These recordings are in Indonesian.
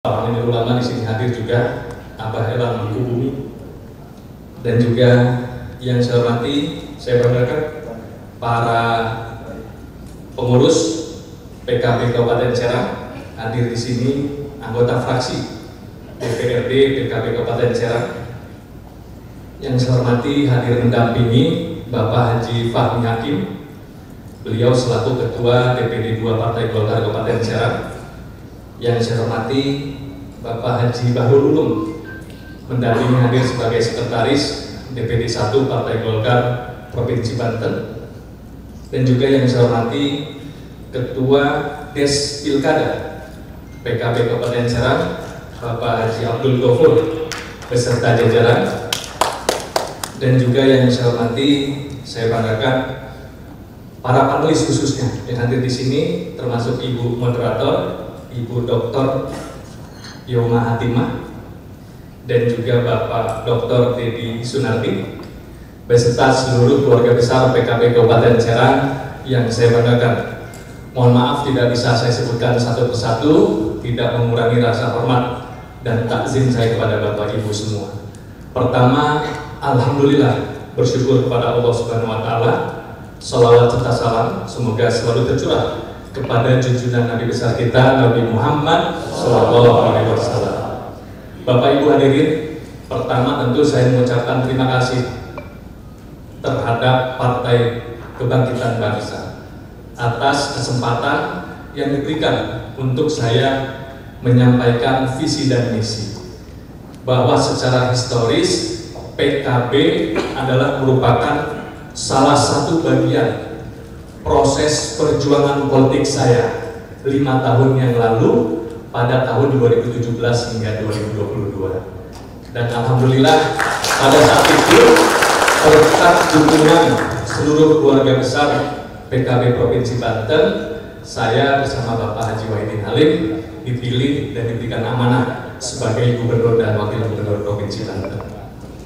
Para ulama di sini hadir juga, Abah Elang Mangkubumi, dan juga yang saya hormati, saya banggakan para pengurus PKB Kabupaten Serang hadir di sini, anggota fraksi DPRD PKB Kabupaten Serang. Yang saya hormati hadir mendampingi Bapak Haji Fahmi Hakim, beliau selaku Ketua DPD 2 Partai Golkar Kabupaten Serang. Yang saya hormati Bapak Haji Bahrul Ulum, mendampingi hadir sebagai Sekretaris DPD 1 Partai Golkar Provinsi Banten. Dan juga yang saya hormati Ketua Des Pilkada PKB Kabupaten Serang, Bapak Haji Abdul Ghafur beserta jajaran. Dan juga yang saya hormati, saya banggakan para panelis khususnya yang hadir di sini, termasuk Ibu Moderator, Ibu Dr. Yoma Hatimah, dan juga Bapak Dr. Dedi Sunardi, beserta seluruh keluarga besar PKB Kabupaten Serang yang saya banggakan. Mohon maaf tidak bisa saya sebutkan satu persatu, tidak mengurangi rasa hormat dan takzim saya kepada Bapak Ibu semua. Pertama, alhamdulillah, bersyukur kepada Allah Subhanahu wa Ta'ala. Salawat serta salam semoga selalu tercurah kepada junjungan Nabi besar kita, Nabi Muhammad SAW. Bapak Ibu hadirin, pertama tentu saya mengucapkan terima kasih terhadap Partai Kebangkitan Bangsa atas kesempatan yang diberikan untuk saya menyampaikan visi dan misi, bahwa secara historis PKB adalah merupakan salah satu bagian proses perjuangan politik saya 5 tahun yang lalu pada tahun 2017 hingga 2022. Dan alhamdulillah pada saat itu berkat dukungan seluruh keluarga besar PKB Provinsi Banten, saya bersama Bapak Haji Wahidin Halim dipilih dan diberikan amanah sebagai Gubernur dan Wakil Gubernur Provinsi Banten.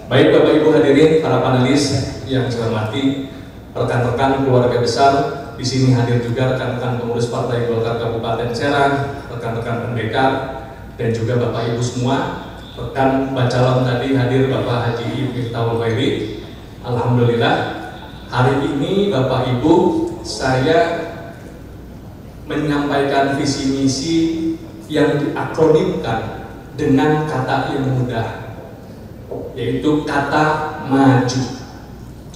Baik Bapak Ibu hadirin, para panelis yang saya hormati, rekan-rekan keluarga besar, di sini hadir juga rekan-rekan pengurus Partai Golkar Kabupaten Serang, rekan-rekan pendekar, dan juga Bapak Ibu semua. Rekan bacalon tadi hadir Bapak Haji Miftahul Khairi. Alhamdulillah, hari ini Bapak Ibu, saya menyampaikan visi misi yang diakronimkan dengan kata yang mudah, yaitu kata maju.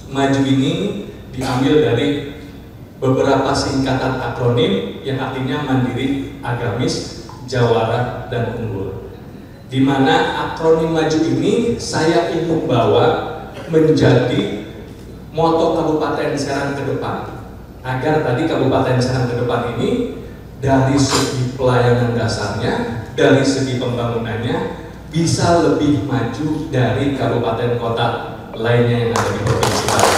Maju ini diambil dari beberapa singkatan akronim yang artinya mandiri, agamis, jawara, dan unggul. Di mana akronim maju ini saya ingin bawa menjadi moto Kabupaten Serang ke depan, agar tadi Kabupaten Serang ke depan ini dari segi pelayanan dasarnya, dari segi pembangunannya bisa lebih maju dari kabupaten kota lainnya yang ada di Provinsi Banten.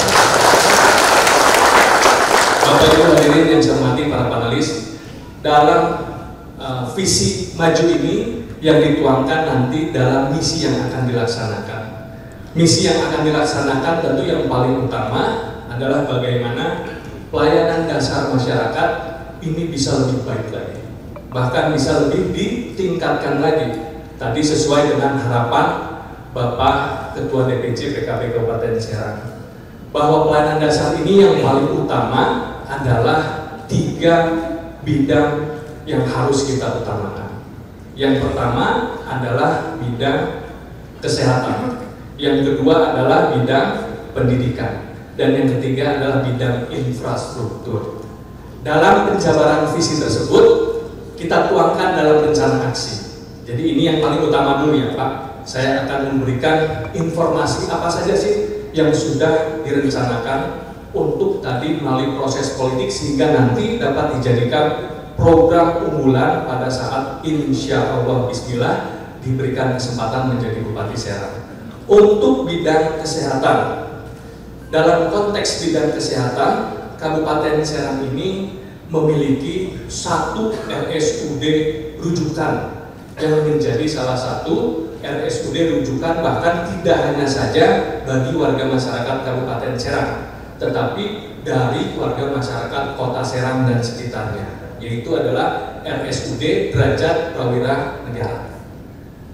Bapak Ibu hadirin yang saya hormati, para panelis, dalam visi maju ini yang dituangkan nanti dalam misi yang akan dilaksanakan. Misi yang akan dilaksanakan tentu yang paling utama adalah bagaimana pelayanan dasar masyarakat ini bisa lebih baik lagi, bahkan bisa lebih ditingkatkan lagi. Tadi sesuai dengan harapan Bapak Ketua DPC PKB Kabupaten Serang, bahwa pelayanan dasar ini yang paling utama adalah 3 bidang yang harus kita utamakan. Yang pertama adalah bidang kesehatan, yang kedua adalah bidang pendidikan, dan yang ketiga adalah bidang infrastruktur. Dalam penjabaran visi tersebut kita tuangkan dalam rencana aksi. Jadi ini yang paling utama dulu ya Pak. Saya akan memberikan informasi apa saja sih yang sudah direncanakan untuk tadi melalui proses politik, sehingga nanti dapat dijadikan program unggulan pada saat insya Allah bismillah diberikan kesempatan menjadi Bupati Serang. Untuk bidang kesehatan, dalam konteks bidang kesehatan, Kabupaten Serang ini memiliki 1 RSUD rujukan yang menjadi salah satu RSUD rujukan, bahkan tidak hanya saja bagi warga masyarakat Kabupaten Serang, tetapi dari warga masyarakat Kota Serang dan sekitarnya, yaitu adalah RSUD Derajat Prawira Negara.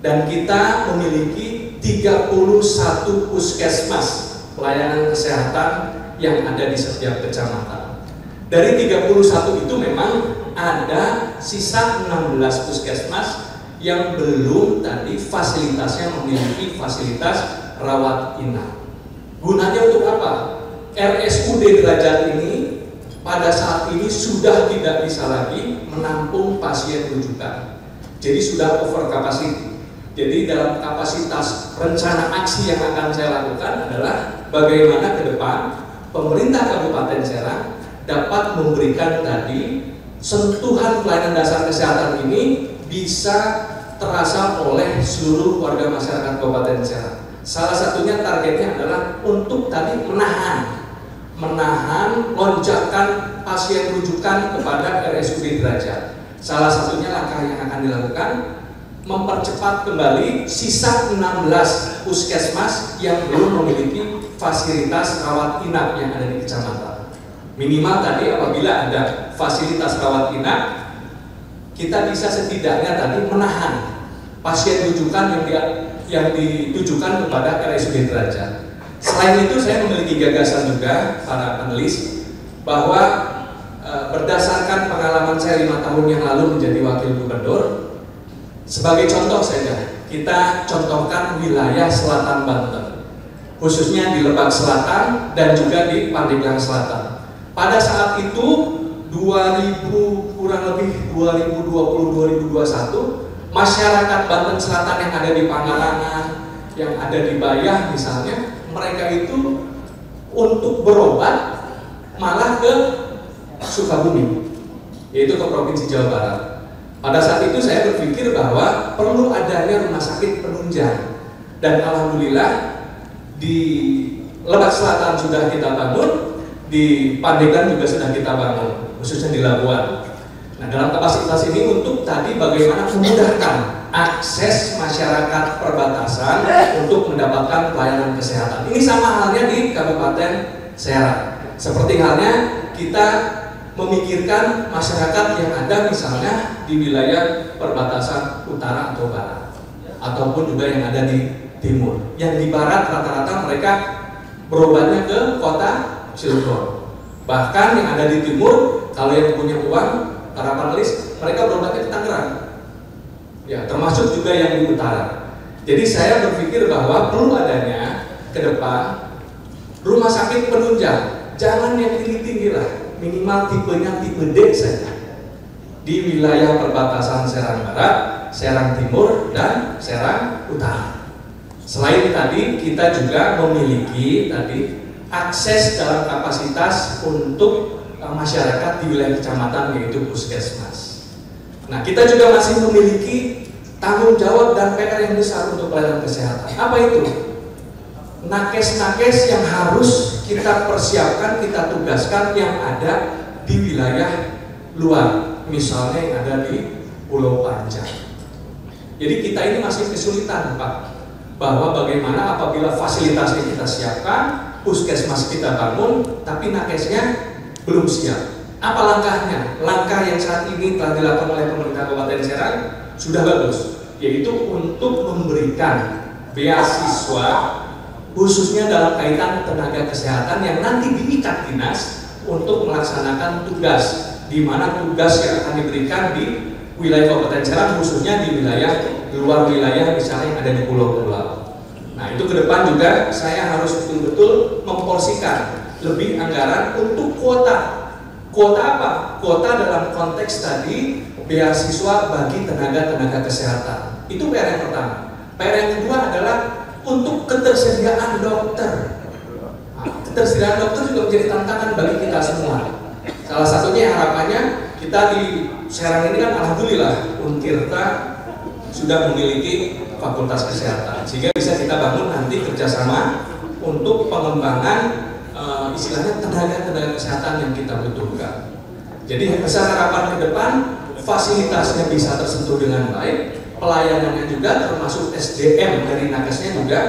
dan kita memiliki 31 puskesmas pelayanan kesehatan yang ada di setiap kecamatan. Dari 31 itu memang ada sisa 16 puskesmas yang belum tadi fasilitasnya memiliki fasilitas rawat inap. Gunanya untuk apa? RSUD Derajat ini pada saat ini sudah tidak bisa lagi menampung pasien rujukan. Jadi sudah over capacity. Jadi dalam kapasitas rencana aksi yang akan saya lakukan adalah bagaimana ke depan pemerintah Kabupaten Serang dapat memberikan tadi sentuhan pelayanan dasar kesehatan ini bisa terasa oleh seluruh warga masyarakat Kabupaten Serang. Salah satunya targetnya adalah untuk tadi menahan lonjakan pasien rujukan kepada RSUD Derajat. Salah satunya langkah yang akan dilakukan mempercepat kembali sisa 16 puskesmas yang belum memiliki fasilitas rawat inap yang ada di kecamatan. Minimal tadi apabila ada fasilitas rawat inap, kita bisa setidaknya tadi menahan pasien rujukan yang ditujukan kepada RSUD Derajat. Selain itu saya memiliki gagasan juga para panelis bahwa berdasarkan pengalaman saya 5 tahun yang lalu menjadi wakil gubernur, sebagai contoh saja kita contohkan wilayah selatan Banten, khususnya di Lebak Selatan dan juga di Pandeglang Selatan. Pada saat itu 2020-2021 masyarakat Banten Selatan yang ada di Pangalangan, yang ada di Bayah misalnya, mereka itu untuk berobat malah ke Sukabumi, yaitu ke Provinsi Jawa Barat. Pada saat itu saya berpikir bahwa perlu adanya rumah sakit penunjang, dan alhamdulillah di Lebak Selatan sudah kita bangun, di Pandeglang juga sudah kita bangun, khususnya di Labuan. Nah, dalam kapasitas ini untuk tadi bagaimana memudahkan akses masyarakat perbatasan untuk mendapatkan pelayanan kesehatan. Ini sama halnya di Kabupaten Serang. Seperti halnya kita memikirkan masyarakat yang ada misalnya di wilayah perbatasan utara atau barat, ataupun juga yang ada di timur. Yang di barat rata-rata mereka berobatnya ke kota Cilegon. Bahkan yang ada di timur, kalau yang punya uang, para panelis, mereka berobatnya ke Tangerang. Ya, termasuk juga yang di utara. Jadi saya berpikir bahwa perlu adanya ke depan rumah sakit penunjang, jangan yang tinggi-tinggi lah, minimal tipenya tipe D saja di wilayah perbatasan Serang Barat, Serang Timur, dan Serang Utara. Selain tadi kita juga memiliki tadi akses dalam kapasitas untuk masyarakat di wilayah kecamatan, yaitu puskesmas. Nah, kita juga masih memiliki tanggung jawab dan PR yang besar untuk pelayanan kesehatan. Apa itu? Nakes-nakes yang harus kita persiapkan, kita tugaskan yang ada di wilayah luar, misalnya yang ada di Pulau Panjang. Jadi kita ini masih kesulitan, Pak, bahwa bagaimana apabila fasilitasnya kita siapkan, puskesmas kita bangun, tapi nakesnya belum siap. Apa langkahnya? Langkah yang saat ini telah dilakukan oleh pemerintah Kabupaten Serang sudah bagus, yaitu untuk memberikan beasiswa khususnya dalam kaitan tenaga kesehatan yang nanti diikat dinas untuk melaksanakan tugas, di mana tugas yang akan diberikan di wilayah Kabupaten Serang, khususnya di luar wilayah misalnya yang ada di pulau-pulau. Nah, itu ke depan juga saya harus betul-betul memporsikan lebih anggaran untuk kuota. Kuota apa? Kuota dalam konteks tadi beasiswa bagi tenaga-tenaga kesehatan. Itu PR yang pertama. PR yang kedua adalah untuk ketersediaan dokter. Nah, ketersediaan dokter juga menjadi tantangan bagi kita semua. Salah satunya harapannya kita di Serang ini kan alhamdulillah Untirta sudah memiliki fakultas kesehatan, sehingga bisa kita bangun nanti kerjasama untuk pengembangan istilahnya tenaga kesehatan yang kita butuhkan. Jadi besar harapan ke depan fasilitasnya bisa tersentuh dengan baik, pelayanannya juga termasuk SDM dari nakesnya juga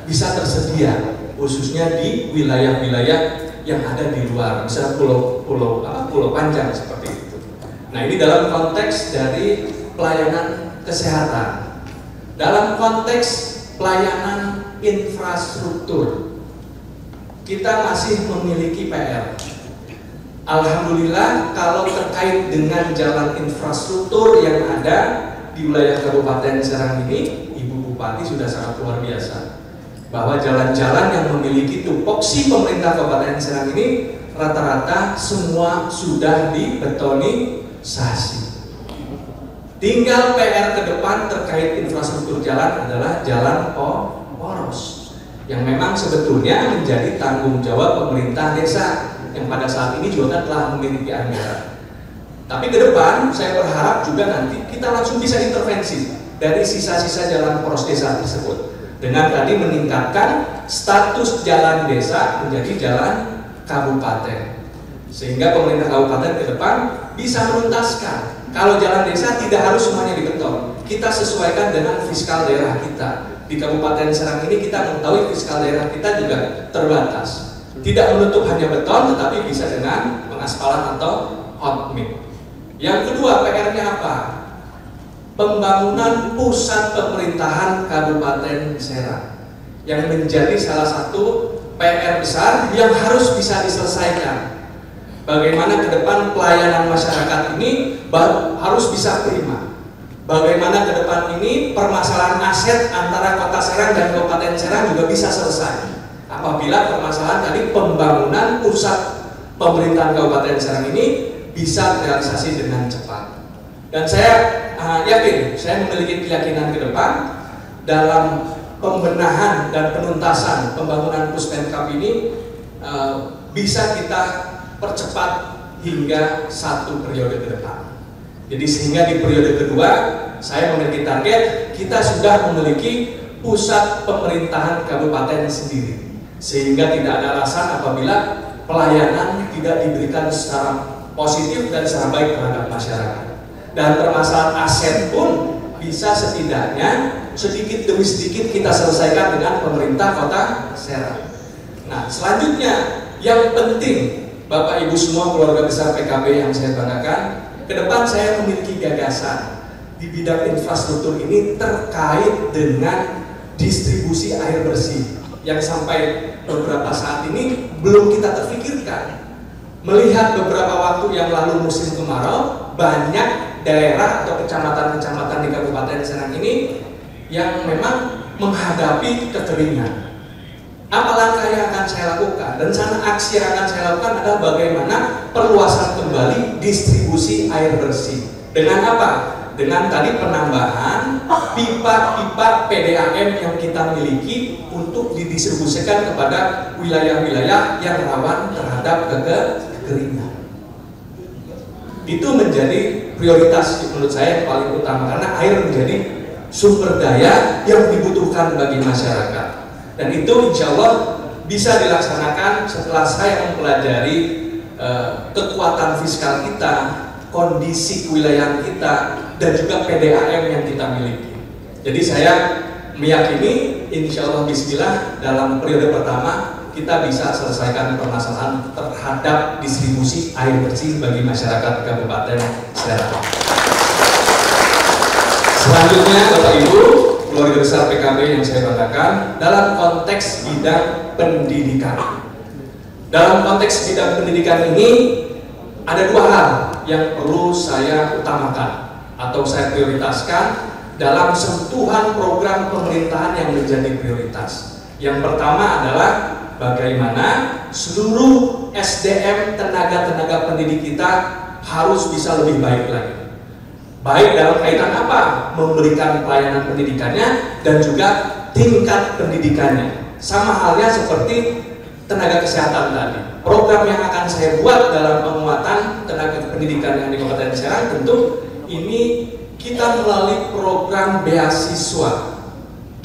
bisa tersedia, khususnya di wilayah-wilayah yang ada di luar, misalnya Pulau Panjang seperti itu. Nah, ini dalam konteks dari pelayanan kesehatan. dalam konteks pelayanan infrastruktur, kita masih memiliki PR. Alhamdulillah, kalau terkait dengan jalan infrastruktur yang ada di wilayah Kabupaten Serang ini, Ibu Bupati sudah sangat luar biasa. Bahwa jalan-jalan yang memiliki tupoksi pemerintah Kabupaten Serang ini rata-rata semua sudah dibetonisasi. Tinggal PR ke depan terkait infrastruktur jalan adalah jalan poros yang memang sebetulnya menjadi tanggung jawab pemerintah desa yang pada saat ini juga telah memiliki anggaran. Tapi ke depan saya berharap juga nanti kita langsung bisa intervensi dari sisa-sisa jalan poros desa tersebut dengan tadi meningkatkan status jalan desa menjadi jalan kabupaten, sehingga pemerintah kabupaten ke depan bisa menuntaskan. Kalau jalan desa tidak harus semuanya dibeton, kita sesuaikan dengan fiskal daerah kita. Di Kabupaten Serang ini kita mengetahui fiskal daerah kita juga terbatas, tidak menutup hanya beton, tetapi bisa dengan pengaspalan atau hot mix. Yang kedua, PR-nya apa? Pembangunan pusat pemerintahan Kabupaten Serang yang menjadi salah satu PR besar yang harus bisa diselesaikan. Bagaimana ke depan pelayanan masyarakat ini harus bisa prima. Bagaimana ke depan ini permasalahan aset antara Kota Serang dan Kabupaten Serang juga bisa selesai. Apabila permasalahan tadi pembangunan pusat pemerintahan Kabupaten Serang ini bisa realisasi dengan cepat. Dan saya yakin, saya memiliki keyakinan ke depan dalam pembenahan dan penuntasan pembangunan Puspenkap ini bisa kita percepat hingga 1 periode ke depan. Jadi sehingga di periode kedua saya memiliki target kita sudah memiliki pusat pemerintahan kabupaten sendiri, sehingga tidak ada alasan apabila pelayanan tidak diberikan secara positif dan secara baik terhadap masyarakat. Dan permasalahan aset pun bisa setidaknya sedikit demi sedikit kita selesaikan dengan pemerintah Kota Serang. Nah, selanjutnya yang penting Bapak Ibu semua keluarga besar PKB yang saya banggakan, ke depan saya memiliki gagasan di bidang infrastruktur ini terkait dengan distribusi air bersih yang sampai beberapa saat ini belum kita terfikirkan. Melihat beberapa waktu yang lalu musim kemarau, banyak daerah atau kecamatan-kecamatan di Kabupaten Serang ini yang memang menghadapi kekeringan. Apa langkah yang akan saya lakukan dan sana aksi yang akan saya lakukan adalah bagaimana perluasan kembali distribusi air bersih. Dengan apa? Dengan tadi penambahan pipa-pipa PDAM yang kita miliki untuk didistribusikan kepada wilayah-wilayah yang rawan terhadap kekeringan. Itu menjadi prioritas menurut saya yang paling utama, karena air menjadi sumber daya yang dibutuhkan bagi masyarakat. Dan itu insya Allah bisa dilaksanakan setelah saya mempelajari kekuatan fiskal kita, kondisi kewilayahan kita, dan juga PDAM yang kita miliki. Jadi saya meyakini insya Allah bismillah dalam periode pertama kita bisa selesaikan permasalahan terhadap distribusi air bersih bagi masyarakat Kabupaten Serang. Selanjutnya Bapak Ibu keluarga besar PKB yang saya banggakan, dalam konteks bidang pendidikan. Dalam konteks bidang pendidikan ini ada 2 hal yang perlu saya utamakan atau saya prioritaskan dalam sentuhan program pemerintahan yang menjadi prioritas. Yang pertama adalah bagaimana seluruh SDM tenaga-tenaga pendidik kita harus bisa lebih baik lagi. Baik dalam kaitan apa? Memberikan pelayanan pendidikannya dan juga tingkat pendidikannya. Sama halnya seperti tenaga kesehatan tadi. Program yang akan saya buat dalam penguatan tenaga pendidikan yang di Kabupaten Serang tentu ini kita melalui program beasiswa.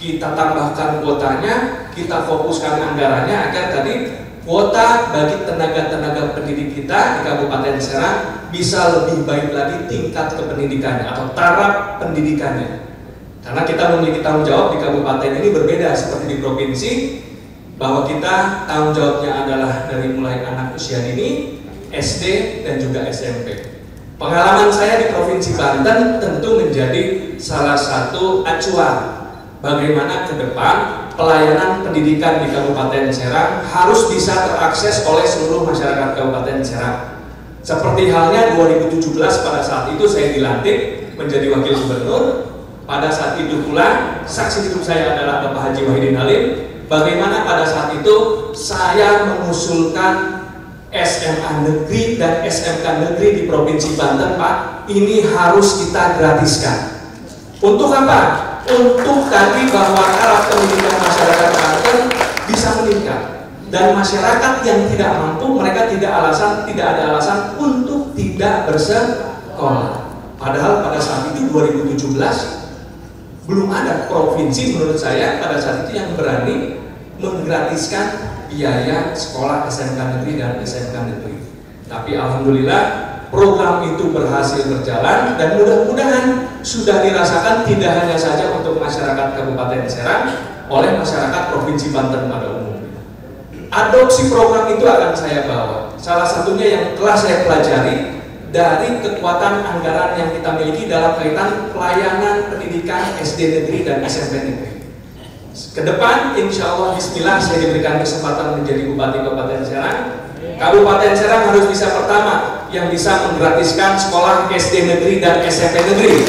Kita tambahkan kuotanya, kita fokuskan anggarannya agar tadi kuota bagi tenaga-tenaga pendidik kita di Kabupaten Serang bisa lebih baik lagi tingkat kependidikannya atau taraf pendidikannya. Karena kita memiliki tanggung jawab di kabupaten ini berbeda seperti di provinsi, bahwa kita tanggung jawabnya adalah dari mulai anak usia dini, SD dan juga SMP. Pengalaman saya di Provinsi Banten tentu menjadi salah satu acuan bagaimana ke depan pelayanan pendidikan di Kabupaten Serang harus bisa terakses oleh seluruh masyarakat Kabupaten Serang. Seperti halnya 2017 pada saat itu saya dilantik menjadi wakil gubernur. Pada saat itu pula saksi hidup saya adalah Bapak Haji Wahidin Halim. Bagaimana pada saat itu saya mengusulkan SMA negeri dan SMK negeri di Provinsi Banten, Pak, ini harus kita gratiskan. Untuk apa? Untuk tadi bahwa taraf pendidikan masyarakat Banten bisa meningkat, dan masyarakat yang tidak mampu mereka tidak ada alasan untuk tidak bersekolah. Padahal pada saat itu 2017 belum ada provinsi menurut saya pada saat itu yang berani menggratiskan biaya sekolah SMK negeri dan SMK negeri. Tapi alhamdulillah program itu berhasil berjalan dan mudah-mudahan sudah dirasakan tidak hanya saja untuk masyarakat Kabupaten Serang, oleh masyarakat Provinsi Banten pada umumnya. Adopsi program itu akan saya bawa. Salah satunya yang telah saya pelajari dari kekuatan anggaran yang kita miliki dalam kaitan pelayanan pendidikan SD negeri dan SMP negeri. Kedepan, insya Allah, bismillah, saya diberikan kesempatan menjadi Bupati Kabupaten Serang. Kabupaten Serang harus bisa pertama yang bisa menggratiskan sekolah SD negeri dan SMP negeri.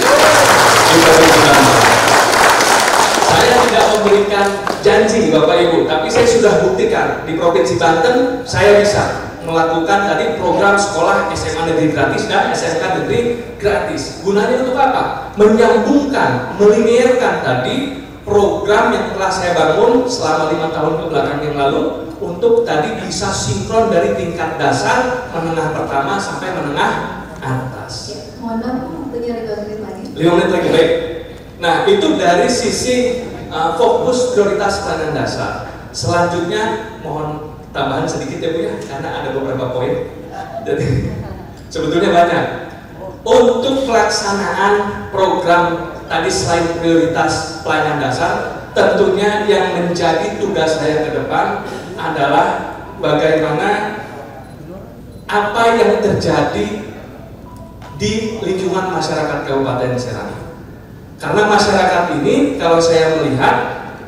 Saya tidak memberikan janji Bapak Ibu, tapi saya sudah buktikan di Provinsi Banten saya bisa melakukan tadi program sekolah SMA negeri gratis dan SMK negeri gratis. Gunanya untuk apa? Menyambungkan, melinearkan tadi program yang telah saya bangun selama 5 tahun ke belakang yang lalu untuk tadi bisa sinkron dari tingkat dasar, menengah pertama sampai menengah atas. Ya, mohon maaf, waktunya 5 menit lagi. 5 menit lagi, baik. Nah, itu dari sisi fokus prioritas pelayanan dasar. Selanjutnya mohon tambahan sedikit ya Bu ya, karena ada beberapa poin. Jadi sebetulnya banyak. Untuk pelaksanaan program tadi selain prioritas pelayanan dasar, tentunya yang menjadi tugas saya ke depan adalah bagaimana apa yang terjadi di lingkungan masyarakat Kabupaten Serang. Karena masyarakat ini kalau saya melihat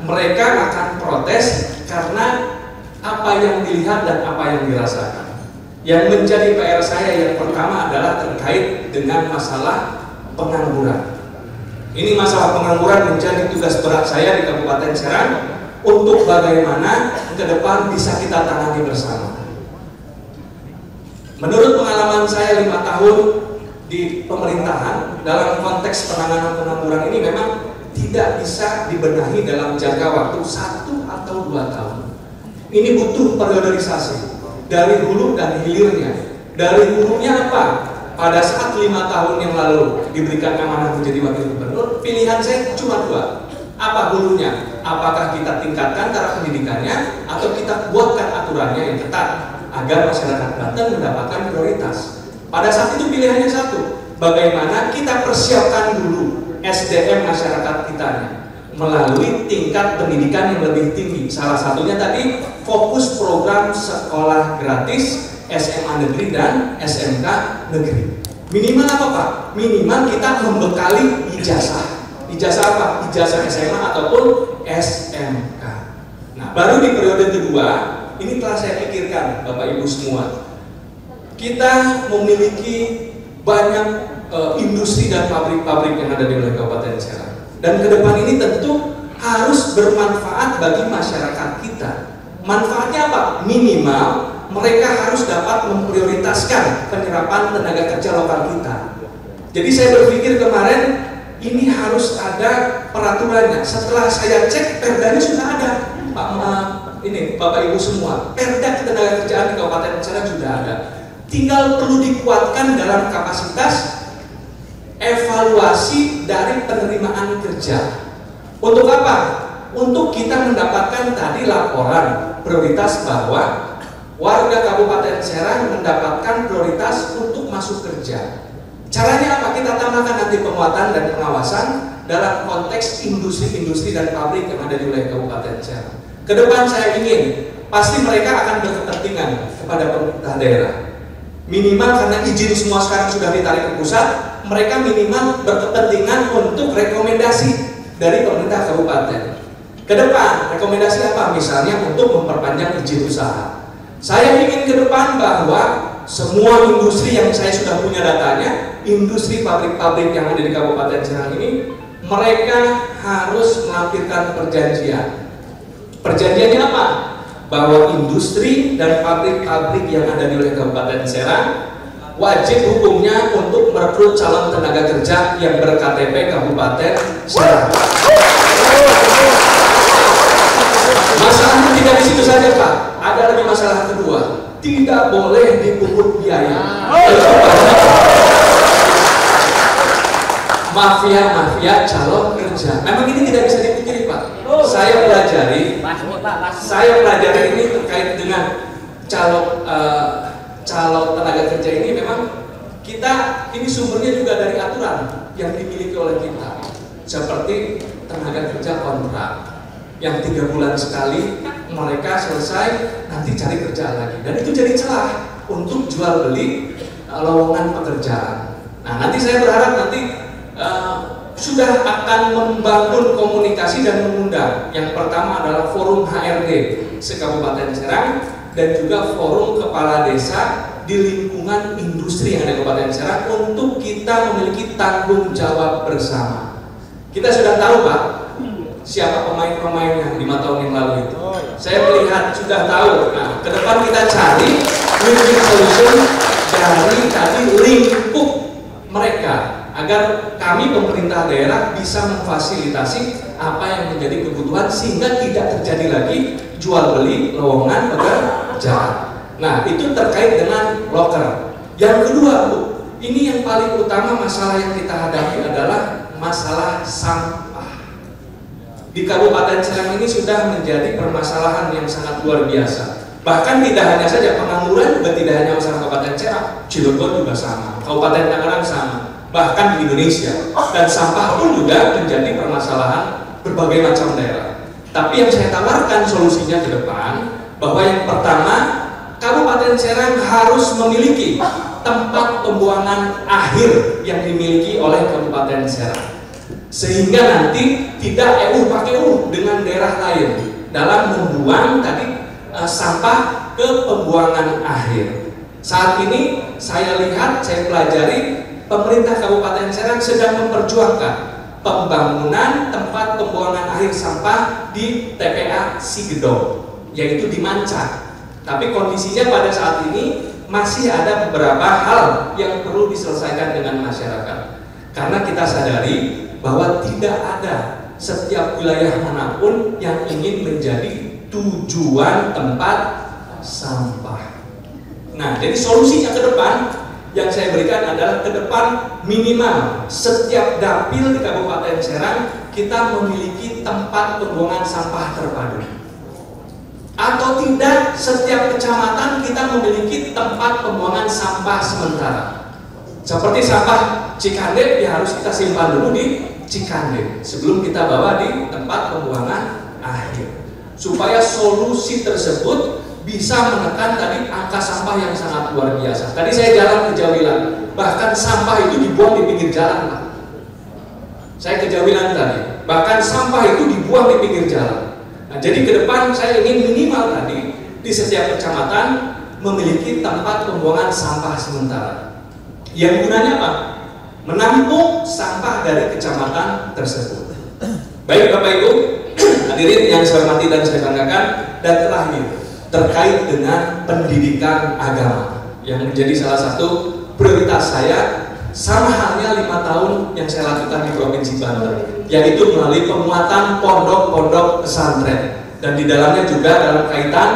mereka akan protes karena apa yang dilihat dan apa yang dirasakan. Yang menjadi PR saya yang pertama adalah terkait dengan masalah pengangguran. Ini masalah pengangguran menjadi tugas berat saya di Kabupaten Serang untuk bagaimana ke depan bisa kita tangani bersama. Menurut pengalaman saya 5 tahun di pemerintahan dalam konteks penanganan pengangguran ini memang tidak bisa dibenahi dalam jangka waktu 1 atau 2 tahun. Ini butuh perioderisasi dari hulu dan hilirnya. Dari hulunya apa? Pada saat 5 tahun yang lalu diberikan amanah menjadi wakil gubernur, pilihan saya cuma 2. Apa hulunya? Apakah kita tingkatkan taraf pendidikannya atau kita buatkan aturannya yang ketat agar masyarakat Banten mendapatkan prioritas? Pada saat itu pilihannya 1. Bagaimana kita persiapkan dulu SDM masyarakat kita melalui tingkat pendidikan yang lebih tinggi. Salah satunya tadi fokus program sekolah gratis SMA negeri dan SMK negeri. Minimal apa Pak? Minimal kita membekali ijazah. Ijazah apa? Ijazah SMA ataupun SMK. Nah, baru di periode kedua, ini telah saya pikirkan Bapak Ibu semua. Kita memiliki banyak industri dan pabrik-pabrik yang ada di wilayah Kabupaten Serang. Dan ke depan ini tentu harus bermanfaat bagi masyarakat kita. Manfaatnya apa? Minimal mereka harus dapat memprioritaskan penyerapan tenaga kerja lokal kita. Jadi saya berpikir kemarin ini harus ada peraturannya. Setelah saya cek, perdanya sudah ada, ini Bapak Ibu semua. Perda ketenaga kerjaan di Kabupaten Serang sudah ada. Tinggal perlu dikuatkan dalam kapasitas evaluasi dari penerimaan kerja. Untuk apa? Untuk kita mendapatkan tadi laporan prioritas bahwa warga Kabupaten Serang mendapatkan prioritas untuk masuk kerja. Caranya apa? Kita tambahkan nanti penguatan dan pengawasan dalam konteks industri-industri dan pabrik yang ada di wilayah Kabupaten Serang. Kedepan saya ingin pasti mereka akan berkepentingan kepada pemerintah daerah. Minimal karena izin semua sekarang sudah ditarik ke pusat, mereka minimal berkepentingan untuk rekomendasi dari pemerintah kabupaten. Ke depan, rekomendasi apa? Misalnya untuk memperpanjang izin usaha. Saya ingin ke depan bahwa semua industri yang saya sudah punya datanya, industri pabrik-pabrik yang ada di Kabupaten Serang ini, mereka harus melampirkan perjanjian. Perjanjiannya apa? Bahwa industri dan pabrik-pabrik yang ada di wilayah Kabupaten Serang wajib hukumnya untuk merekrut calon tenaga kerja yang ber-KTP Kabupaten Serang. Masalahnya tidak di situ saja, Pak. Ada lagi masalah kedua. Tidak boleh dipungut biaya. Mafia calon kerja. Memang ini tidak bisa dipungkiri, Pak. Saya pelajari ini terkait dengan calon tenaga kerja ini. Memang kita ini sumbernya juga dari aturan yang dimiliki oleh kita, seperti tenaga kerja kontrak yang 3 bulan sekali mereka selesai nanti cari kerja lagi, dan itu jadi celah untuk jual beli lowongan pekerjaan. Nah, nanti saya berharap nanti sudah akan membangun komunikasi dan mengundang. Yang pertama adalah forum HRD se-Kabupaten Serang dan juga forum kepala desa di lingkungan industri yang ada di Kabupaten Serang untuk kita memiliki tanggung jawab bersama. Kita sudah tahu, Pak, siapa pemain-pemainnya 5 tahun yang lalu itu. Saya melihat sudah tahu. Nah, ke depan kita cari win-win solution dari tadi lingkup mereka, agar kami pemerintah daerah bisa memfasilitasi apa yang menjadi kebutuhan sehingga tidak terjadi lagi jual beli lowongan pekerjaan. Nah, itu terkait dengan loker. Yang kedua, Bu, ini yang paling utama masalah yang kita hadapi adalah masalah sampah. Di Kabupaten Serang ini sudah menjadi permasalahan yang sangat luar biasa. Bahkan tidak hanya saja pengangguran, juga tidak hanya masalah Kabupaten Serang, Cilegon juga sama, Kabupaten Tangerang sama, bahkan di Indonesia. Dan sampah pun juga menjadi permasalahan berbagai macam daerah. Tapi yang saya tawarkan solusinya ke depan, bahwa yang pertama, Kabupaten Serang harus memiliki tempat pembuangan akhir yang dimiliki oleh Kabupaten Serang, sehingga nanti tidak pakai dengan daerah lain dalam membuang tadi sampah ke pembuangan akhir. Saat ini saya lihat, saya pelajari, pemerintah Kabupaten Serang sedang memperjuangkan pembangunan tempat pembuangan akhir sampah di TPA Sigedong, yaitu di Mancak. Tapi kondisinya pada saat ini masih ada beberapa hal yang perlu diselesaikan dengan masyarakat, karena kita sadari bahwa tidak ada setiap wilayah manapun yang ingin menjadi tujuan tempat sampah. Nah, jadi solusinya ke depan yang saya berikan adalah ke depan minimal setiap dapil di Kabupaten Serang kita memiliki tempat pembuangan sampah terpadu. Atau tidak, setiap kecamatan kita memiliki tempat pembuangan sampah sementara. Seperti sampah Cikandep ya harus kita simpan dulu di Cikandep sebelum kita bawa di tempat pembuangan akhir, supaya solusi tersebut bisa menekan tadi angka sampah yang sangat luar biasa. Tadi saya jalan ke Jawilan, bahkan sampah itu dibuang di pinggir jalan, Pak. Saya ke Jawilan tadi, bahkan sampah itu dibuang di pinggir jalan. Nah, jadi ke depan saya ingin minimal tadi di setiap kecamatan memiliki tempat pembuangan sampah sementara. Yang gunanya apa? Menampung sampah dari kecamatan tersebut. Baik Bapak Ibu, hadirin yang saya hormati dan saya banggakan, dan terakhir terkait dengan pendidikan agama yang menjadi salah satu prioritas saya, sama halnya 5 tahun yang saya lakukan di Provinsi Banten, yaitu melalui penguatan pondok-pondok pesantren, dan di dalamnya juga dalam kaitan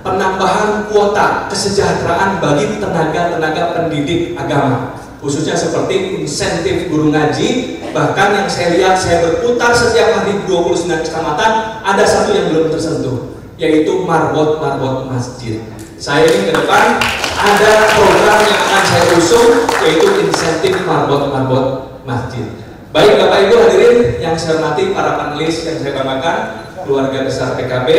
penambahan kuota kesejahteraan bagi tenaga-tenaga pendidik agama, khususnya seperti insentif guru ngaji. Bahkan yang saya lihat, saya berputar setiap hari 29 kecamatan, ada satu yang belum tersentuh, yaitu marbot masjid. Saya ini ke depan ada program yang akan saya usung, yaitu insentif marbot masjid. Baik Bapak Ibu hadirin yang saya hormati, para panelis yang saya banggakan, keluarga besar PKB,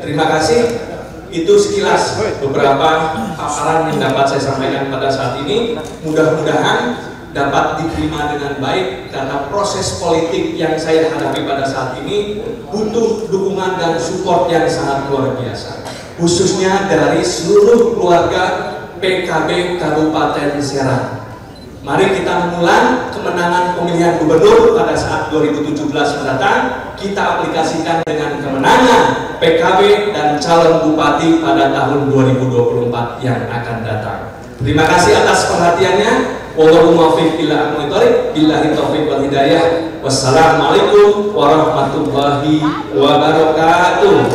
terima kasih. Itu sekilas beberapa paparan yang dapat saya sampaikan pada saat ini. Mudah-mudahan dapat diterima dengan baik karena proses politik yang saya hadapi pada saat ini butuh dukungan dan support yang sangat luar biasa, khususnya dari seluruh keluarga PKB Kabupaten Serang. Mari kita mengulang kemenangan pemilihan gubernur pada saat 2017 mendatang, kita aplikasikan dengan kemenangan PKB dan calon bupati pada tahun 2024 yang akan datang. Terima kasih atas perhatiannya. Wallahu muwaffiq ila aqwamit thoriq. Billahi taufiq wal hidayah. Wassalamualaikum warahmatullahi wabarakatuh.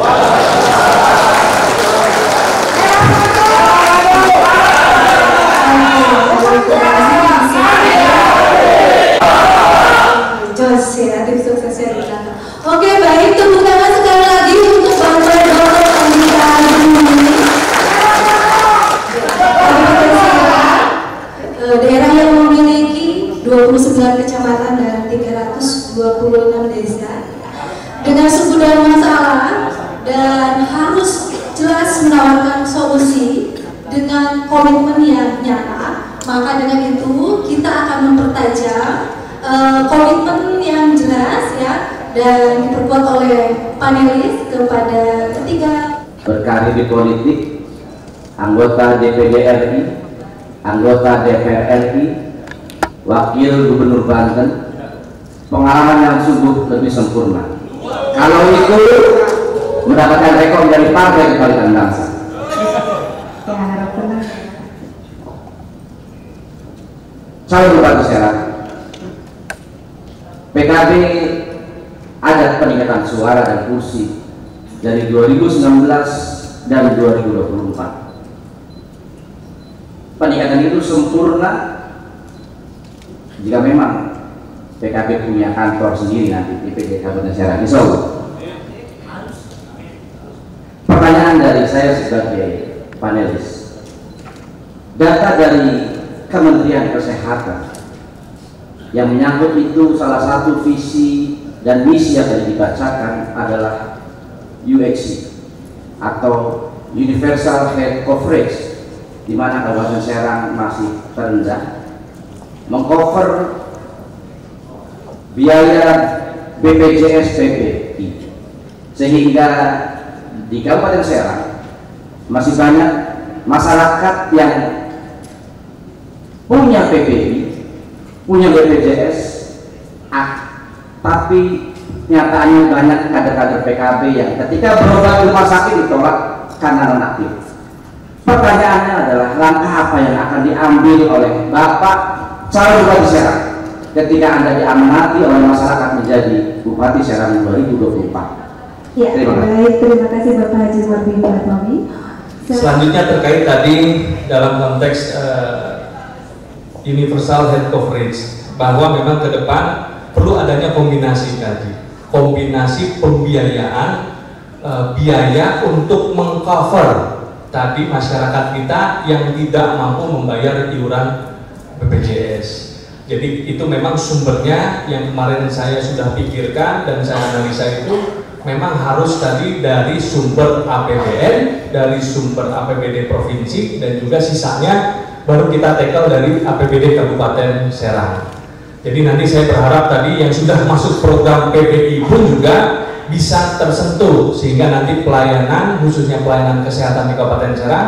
Jos ya, tim suksesnya di belakang. Oke, baik, tepuk tangan sekali lagi untuk Bapak Dr. Andika Azumi. Daerah yang memiliki 29 kecamatan dan 326 desa dengan segudang masalah dan harus jelas menawarkan solusi dengan komitmen yang nyata. Maka dengan itu kita akan mempertajam komitmen yang jelas ya dan diperkuat oleh panelis kepada ketiga berkarir di politik, anggota DPD RI, anggota DPR RI, wakil gubernur Banten, pengalaman yang sungguh lebih sempurna. Kalau itu mendapatkan rekor dari Partai Kebangkitan Bangsa. ya harapan Calon Bupati Serang, PKB ada peningkatan suara dan kursi dari 2019 dan 2024. Peningkatan itu sempurna jika memang PKB punya kantor sendiri nanti di DPD Kabupaten Serang. Insya Allah. Pertanyaan dari saya sebagai panelis, data dari Kementerian Kesehatan yang menyangkut itu, salah satu visi dan misi yang tadi dibacakan adalah UHC atau Universal Health Coverage, di mana Kabupaten Serang masih terendah, mengcover biaya BPJS PPI, sehingga di Kabupaten Serang masih banyak masyarakat yang punya PPI, punya BPJS, tapi nyatanya banyak kader-kader PKB yang ketika berobat di rumah sakit ditolak karena non-aktif. Pertanyaannya adalah langkah apa yang akan diambil oleh Bapak calon Bupati Serang ketika Anda diamanati oleh masyarakat menjadi Bupati Serang 2024? ya, baik, terima kasih Bapak Haji Marbin Fatmawati. Selanjutnya terkait tadi dalam konteks universal health coverage, bahwa memang ke depan perlu adanya kombinasi tadi, kombinasi pembiayaan, biaya untuk mengcover tadi masyarakat kita yang tidak mampu membayar iuran BPJS. Jadi itu memang sumbernya yang kemarin saya sudah pikirkan dan saya analisa itu memang harus tadi dari sumber APBN, dari sumber APBD provinsi, dan juga sisanya baru kita tackle dari APBD Kabupaten Serang. Jadi nanti saya berharap tadi yang sudah masuk program PPI pun juga bisa tersentuh, sehingga nanti pelayanan, khususnya pelayanan kesehatan di Kabupaten Serang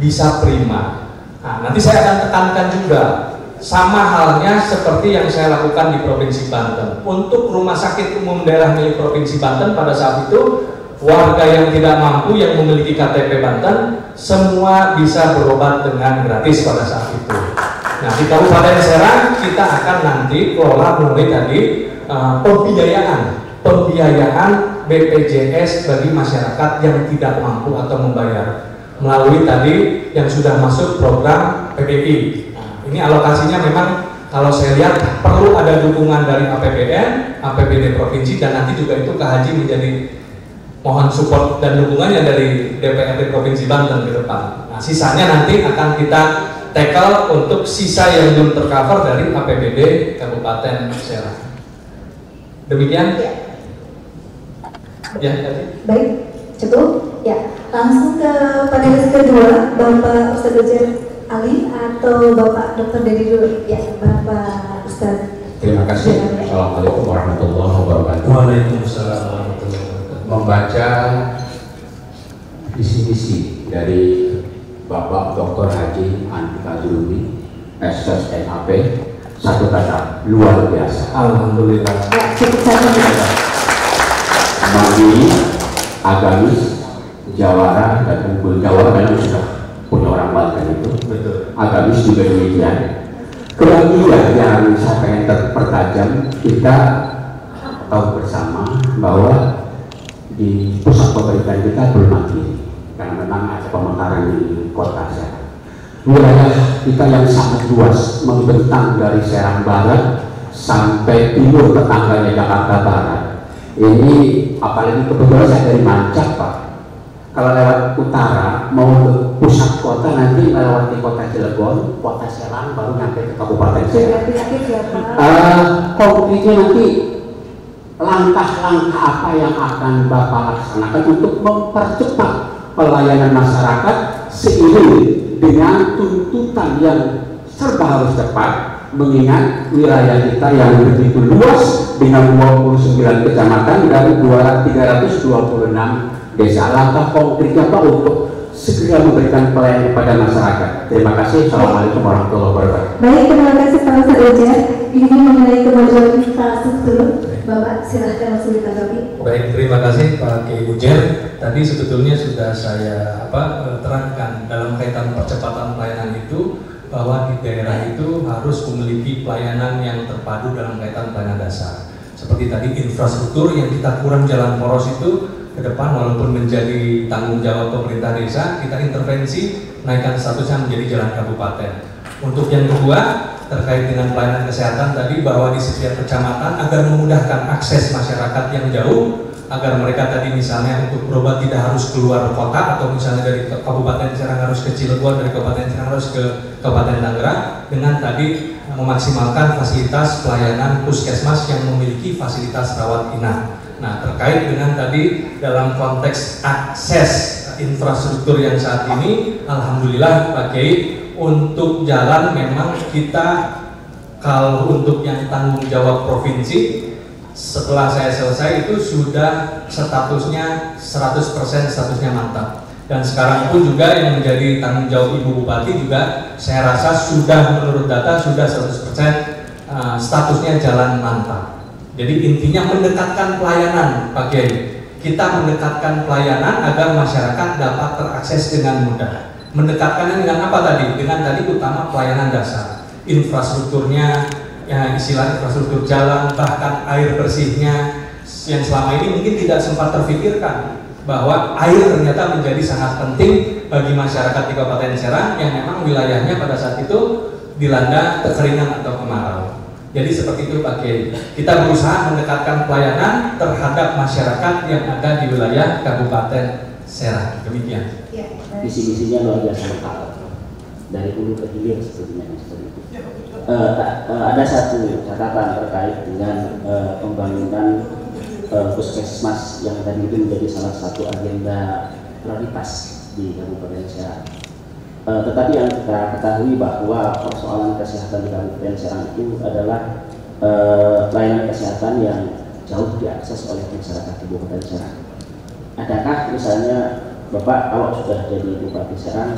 bisa prima. Nah, nanti saya akan tekankan juga, sama halnya seperti yang saya lakukan di Provinsi Banten. Untuk rumah sakit umum daerah milik Provinsi Banten pada saat itu, warga yang tidak mampu yang memiliki KTP Banten semua bisa berobat dengan gratis pada saat itu. Nah, di Kabupaten Serang kita akan nanti kelola mulai tadi pembiayaan BPJS bagi masyarakat yang tidak mampu atau membayar melalui tadi yang sudah masuk program PPI. Ini alokasinya memang kalau saya lihat perlu ada dukungan dari APBN, APBD provinsi, dan nanti juga itu Kak Haji menjadi mohon support dan dukungannya dari DPRD Provinsi Banten ke depan. Nah, sisanya nanti akan kita tackle untuk sisa yang belum tercover dari APBD Kabupaten Serang. Demikian. Ya, baik, cukup. Ya, langsung ke panelis kedua, Bapak Ustadz Dr. Ali atau Bapak Dr. Dedi dulu. Ya, Bapak Ustaz. Terima kasih. Assalamualaikum warahmatullahi wabarakatuh. Waalaikumsalam warahmatullahi wabarakatuh. Membaca visi-misi dari Bapak Dr. Haji Andika Zulumi, SSNAP, satu kata, luar biasa. Alhamdulillah. Ya, cukup saja. Bagi agamis, jawara, dan unggul. Jawara memang sudah punya orang Banten itu. Betul. Agamis juga demikian. Kemudian yang saya pengen terpertajam, kita tahu bersama bahwa di pusat pemerintahan kita belum mandiri karena memang ada pemekaran di kota Serang. Wilayah kita yang sangat luas membentang dari Serang Barat sampai timur tetangganya Jakarta Barat. Ini apalagi kebetulan saya dari Mancak, Pak. Kalau lewat utara mau ke pusat kota nanti melewati kota Cilegon, kota Serang, baru nyampe ke Kabupaten Serang. Konkretnya nanti langkah-langkah apa yang akan Bapak laksanakan untuk mempercepat pelayanan masyarakat seiring dengan tuntutan yang serba harus cepat, mengingat wilayah kita yang begitu luas dengan 29 kecamatan dan 326 desa. Langkah konkretnya Pak untuk segera memberikan pelayanan kepada masyarakat. Terima kasih. Assalamualaikum warahmatullahi wabarakatuh. Baik, terima kasih Pak Ustaz Ujar. Ini mengenai kemajuan infrastruktur. Bapak silahkan langsung ditanggapi. Baik, terima kasih Pak Kiai Ujar. Tadi sebetulnya sudah saya terangkan dalam kaitan percepatan pelayanan itu, bahwa di daerah itu harus memiliki pelayanan yang terpadu dalam kaitan pelayanan dasar. Seperti tadi infrastruktur yang kita kurang jalan poros itu, ke depan walaupun menjadi tanggung jawab pemerintah desa, kita intervensi naikkan statusnya menjadi jalan kabupaten. Untuk yang kedua, terkait dengan pelayanan kesehatan tadi, bahwa di setiap kecamatan agar memudahkan akses masyarakat yang jauh, agar mereka tadi misalnya untuk berobat tidak harus keluar kota, atau misalnya dari Kabupaten Serang harus ke Cilegon, dari Kabupaten Serang harus ke Kabupaten Tangerang, dengan tadi memaksimalkan fasilitas pelayanan puskesmas yang memiliki fasilitas rawat inap. Nah, terkait dengan tadi dalam konteks akses infrastruktur yang saat ini, alhamdulillah Pak Kiai, untuk jalan memang kita, kalau untuk yang tanggung jawab provinsi, setelah saya selesai itu sudah statusnya 100% statusnya mantap. Dan sekarang pun juga yang menjadi tanggung jawab Ibu Bupati juga saya rasa sudah, menurut data sudah 100% statusnya jalan mantap. Jadi intinya mendekatkan pelayanan Pak Kiai. Kita mendekatkan pelayanan agar masyarakat dapat terakses dengan mudah. Mendekatkannya dengan apa tadi? Dengan tadi utama pelayanan dasar, infrastrukturnya, ya istilah infrastruktur jalan, bahkan air bersihnya, yang selama ini mungkin tidak sempat terfikirkan bahwa air ternyata menjadi sangat penting bagi masyarakat di Kabupaten Serang yang memang wilayahnya pada saat itu dilanda kekeringan atau kemarau. Jadi seperti itu Pak Kiai. Kita berusaha mendekatkan pelayanan terhadap masyarakat yang ada di wilayah Kabupaten Serang. Demikian. Visi-misinya luar biasa lengkap dari hulu ke hilir sepertinya. Ada satu catatan terkait dengan pembangunan puskesmas yang tadi itu menjadi salah satu agenda prioritas di Kabupaten Serang. Tetapi yang kita ketahui bahwa persoalan kesehatan di Kabupaten Serang itu adalah pelayanan kesehatan yang jauh diakses oleh masyarakat Kabupaten Serang. Adakah misalnya Bapak kalau sudah jadi Bupati Serang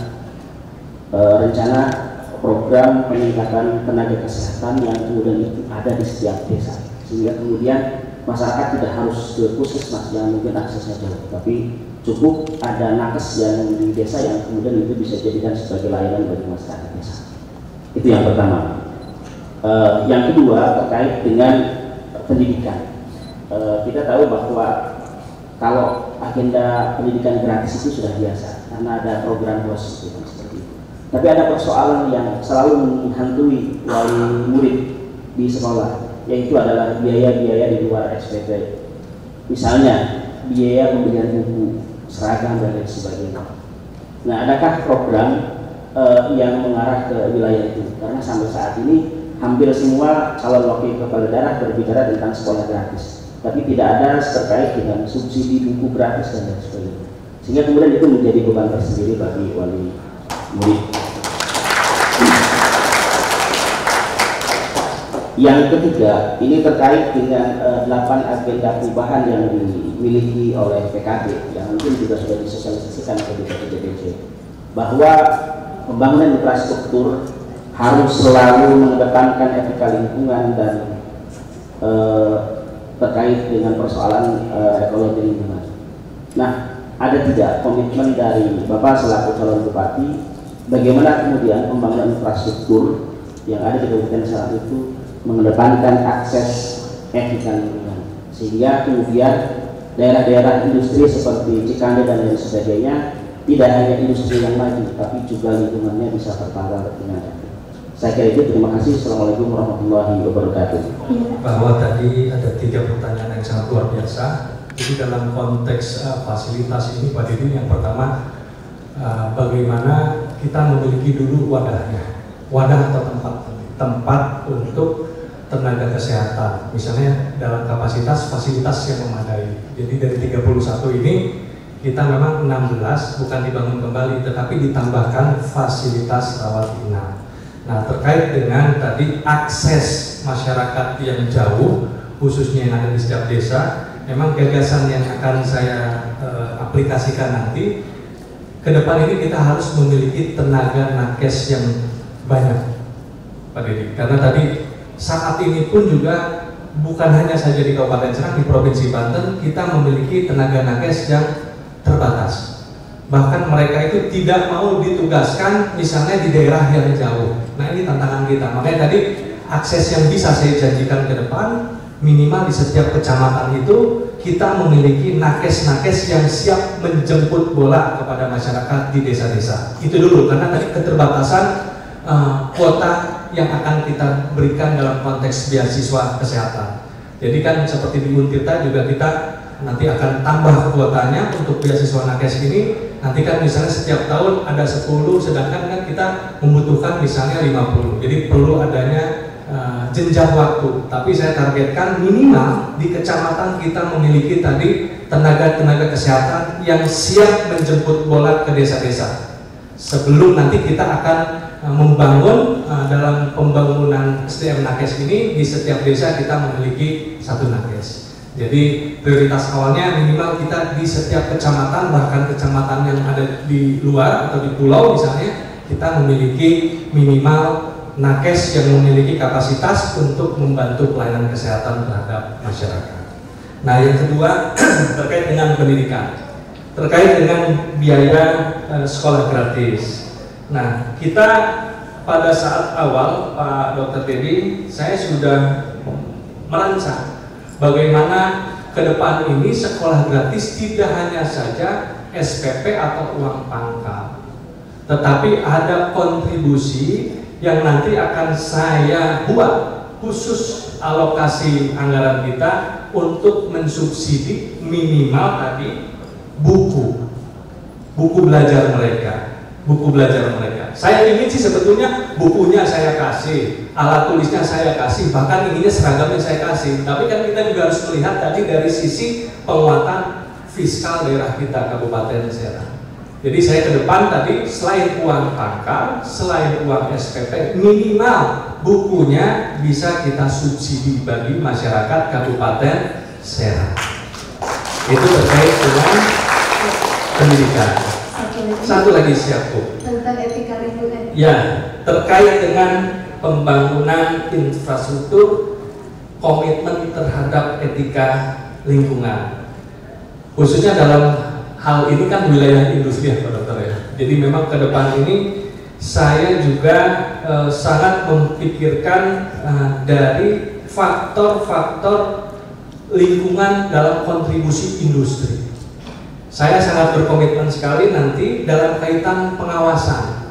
rencana program peningkatan tenaga kesehatan yang kemudian itu ada di setiap desa, sehingga kemudian masyarakat tidak harus ke puskesmas yang mungkin aksesnya jauh, tapi cukup ada nakes yang di desa yang kemudian itu bisa jadikan sebagai layanan bagi masyarakat desa. Itu yang pertama. Yang kedua terkait dengan pendidikan. Kita tahu bahwa kalau agenda pendidikan gratis itu sudah biasa karena ada program BOS seperti itu. Tapi ada persoalan yang selalu menghantui wali murid di sekolah, yaitu adalah biaya-biaya di luar SPP. Misalnya biaya pembelian buku, seragam dan lain sebagainya. Nah, adakah program yang mengarah ke wilayah itu? Karena sampai saat ini hampir semua calon wakil kepala daerah berbicara tentang sekolah gratis, tapi tidak ada terkait dengan subsidi buku gratis dan lain sebagainya. Sehingga kemudian itu menjadi beban tersendiri bagi wali murid. Yang ketiga, ini terkait dengan 8 agenda perubahan yang dimiliki oleh PKB yang mungkin juga sudah disosialisasikan ke DPC, bahwa pembangunan infrastruktur harus selalu mengedepankan etika lingkungan dan terkait dengan persoalan ekologi lingkungan. Nah, ada tidak komitmen dari Bapak selaku calon bupati bagaimana kemudian pembangunan infrastruktur yang ada di Kabupaten Serang itu mengedepankan akses etika lingkungan, sehingga kemudian daerah-daerah industri seperti Cikande dan lain sebagainya tidak hanya industri yang maju, tapi juga lingkungannya bisa tertanggal dengan baik. Saya kira itu, terima kasih. Assalamualaikum warahmatullahi wabarakatuh. Bahwa tadi ada 3 pertanyaan yang sangat luar biasa. Jadi dalam konteks fasilitas ini Pak Didi, yang pertama bagaimana kita memiliki dulu wadahnya, wadah atau tempat untuk tenaga kesehatan, misalnya dalam kapasitas fasilitas yang memadai. Jadi dari 31 ini kita memang 16 bukan dibangun kembali, tetapi ditambahkan fasilitas rawat inap. Nah, terkait dengan tadi akses masyarakat yang jauh, khususnya yang ada di setiap desa, memang gagasan yang akan saya aplikasikan nanti ke depan ini kita harus memiliki tenaga nakes yang banyak, Pak Didi. Karena tadi saat ini pun juga bukan hanya saja di Kabupaten Serang, di Provinsi Banten kita memiliki tenaga nakes yang terbatas. Bahkan mereka itu tidak mau ditugaskan misalnya di daerah yang jauh. Nah, ini tantangan kita. Makanya tadi akses yang bisa saya janjikan ke depan, minimal di setiap kecamatan itu kita memiliki nakes-nakes yang siap menjemput bola kepada masyarakat di desa-desa. Itu dulu, karena tadi keterbatasan kuota yang akan kita berikan dalam konteks beasiswa kesehatan. Jadi kan seperti di Untirta juga kita nanti akan tambah kuotanya untuk beasiswa nakes ini. Nanti kan misalnya setiap tahun ada 10, sedangkan kan kita membutuhkan misalnya 50. Jadi perlu adanya jenjang waktu. Tapi saya targetkan minimal di kecamatan kita memiliki tadi tenaga-tenaga kesehatan yang siap menjemput bola ke desa-desa. Sebelum nanti kita akan membangun dalam pembangunan SDM nakes ini, di setiap desa kita memiliki 1 nakes. Jadi prioritas awalnya minimal kita di setiap kecamatan, bahkan kecamatan yang ada di luar atau di pulau misalnya, kita memiliki minimal nakes yang memiliki kapasitas untuk membantu pelayanan kesehatan terhadap masyarakat. Nah, yang kedua terkait dengan pendidikan, terkait dengan biaya sekolah gratis. Nah, kita pada saat awal Pak Dr. Dedi, saya sudah merancang bagaimana ke depan ini sekolah gratis tidak hanya saja SPP atau uang pangkal, tetapi ada kontribusi yang nanti akan saya buat khusus alokasi anggaran kita untuk mensubsidi minimal tadi buku belajar mereka, Saya ingin sih sebetulnya bukunya saya kasih, alat tulisnya saya kasih, bahkan ininya seragamnya saya kasih. Tapi kan kita juga harus melihat tadi dari sisi penguatan fiskal daerah kita Kabupaten Serang. Jadi saya ke depan tadi selain uang pangkal, selain uang SPP, minimal bukunya bisa kita subsidi bagi masyarakat Kabupaten Serang. Itu terkait dengan pendidikan. Satu lagi siap, Bu. Tentang etika lingkungan. Ya, terkait dengan pembangunan infrastruktur, komitmen terhadap etika lingkungan. Khususnya dalam hal ini kan wilayah industri ya Pak Dokter ya. Jadi memang ke depan ini saya juga sangat memikirkan dari faktor-faktor lingkungan dalam kontribusi industri. Saya sangat berkomitmen sekali nanti dalam kaitan pengawasan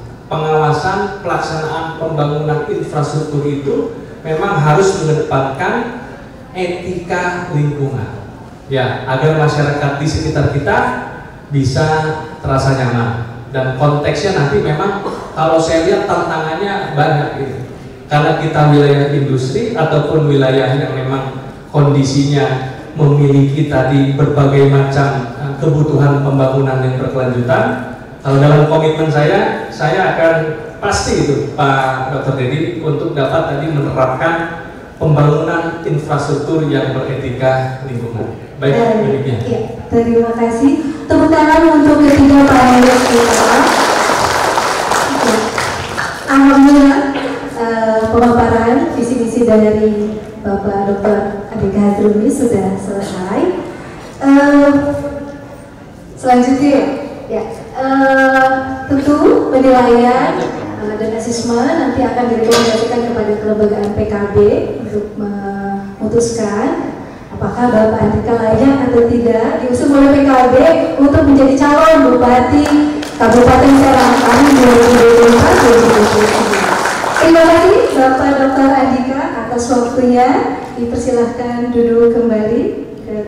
pelaksanaan pembangunan infrastruktur itu memang harus mengedepankan etika lingkungan. Ya, agar masyarakat di sekitar kita bisa terasa nyaman, dan konteksnya nanti memang kalau saya lihat tantangannya banyak ini, karena kita wilayah industri ataupun wilayah yang memang kondisinya memiliki tadi berbagai macam kebutuhan pembangunan yang berkelanjutan. Kalau dalam komitmen saya akan pasti itu Pak Dr. Dedi untuk dapat tadi menerapkan pembangunan infrastruktur yang beretika lingkungan. Baik, miliknya. Ya, terima kasih. Tepuk tangan untuk ketiga panelis kita. Alhamdulillah, pemaparan visi misi dari Bapak Dr. Andika Hazrumi sudah selesai. Selanjutnya, ya, tentu penilaian dan asesmen nanti akan direkomendasikan kepada kelembagaan PKB untuk memutuskan apakah Bapak Andika layak atau tidak diusung oleh PKB untuk menjadi calon Bupati Kabupaten Serang tahun 2024-2029. Terima kasih Bapak Dr. Andika atas waktunya. Dipersilahkan duduk kembali.